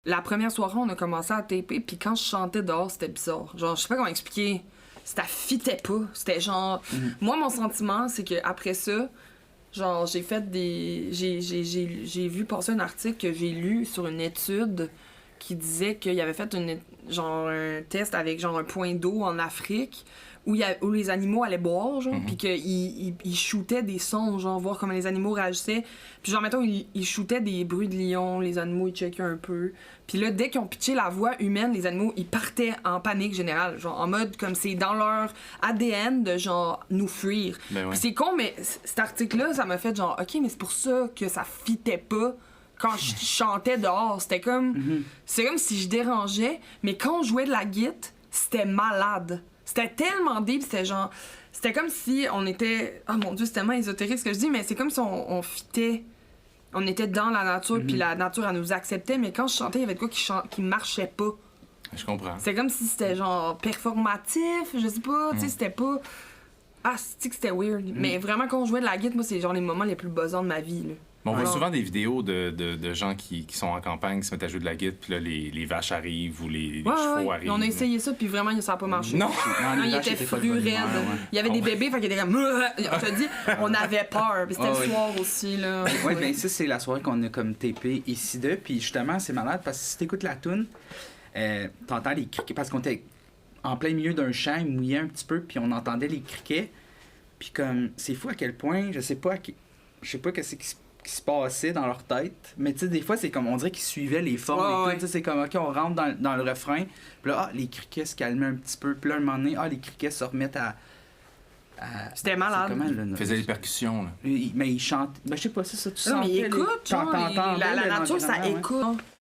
la première soirée, on a commencé à taper, puis quand je chantais dehors, c'était bizarre. Genre, je sais pas comment expliquer. Ça fitait pas. C'était genre... Moi, mon sentiment, c'est qu'après ça, genre, j'ai fait des... J'ai vu passer un article que j'ai lu sur une étude qui disait qu'il avait fait genre un test avec genre un point d'eau en Afrique où les animaux allaient boire, genre, puis qu'ils shootaient des sons, genre, voir comment les animaux réagissaient. Puis genre, mettons, ils shootaient des bruits de lion, les animaux, ils checkaient un peu. Puis là, dès qu'ils ont pitché la voix humaine, les animaux, ils partaient en panique générale, genre, en mode comme c'est dans leur ADN de, genre, nous fuir. Ben ouais. Puis c'est con, mais cet article-là, ça m'a fait genre, OK, mais c'est pour ça que ça fitait pas quand je chantais dehors. C'était comme... C'est comme si je dérangeais, mais quand on jouait de la guitare, c'était malade. C'était tellement deep, c'était genre... C'était comme si on était... Oh mon Dieu, c'est tellement ésotérique ce que je dis, mais c'est comme si on fitait... On était dans la nature, puis la nature, elle nous acceptait, mais quand je chantais, il y avait de quoi qui marchait pas. Je comprends. C'est comme si c'était genre performatif, je sais pas, tu sais, c'était pas... Ah, c'est que c'était weird. Mais vraiment, quand on jouait de la guitare, moi, c'est genre les moments les plus buzzants de ma vie, là. On voit Alors... souvent des vidéos de gens qui sont en campagne, qui se mettent à jouer de la guitare, puis là, les vaches arrivent ou les chevaux arrivent. On a essayé ça, puis vraiment, ça a pas marché. Non! Non, il était fru raide. Il y avait des bébés, fait qu'il était comme... Je te dis, on avait peur. Puis c'était le soir aussi, là. Ouais, ben ça, c'est la soirée qu'on a comme tapé ici de. Puis justement, c'est malade parce que si t'écoutes la toune, t'entends les criquets. Parce qu'on était en plein milieu d'un champ, il mouillait un petit peu, puis on entendait les criquets. Puis comme, c'est fou à quel point, je sais pas qu'est-ce qui se passait dans leur tête, mais tu sais, des fois, c'est comme, on dirait qu'ils suivaient les formes et tout, c'est comme, OK, on rentre dans le refrain, puis là, les criquets se calmaient un petit peu, puis là, un moment donné, les criquets se remettent à c'était malade. Ils faisaient des percussions, là. Mais ils chantent, ben je sais pas, c'est ça, tu sens. Non, mais écoute, genre, la nature, ça écoute.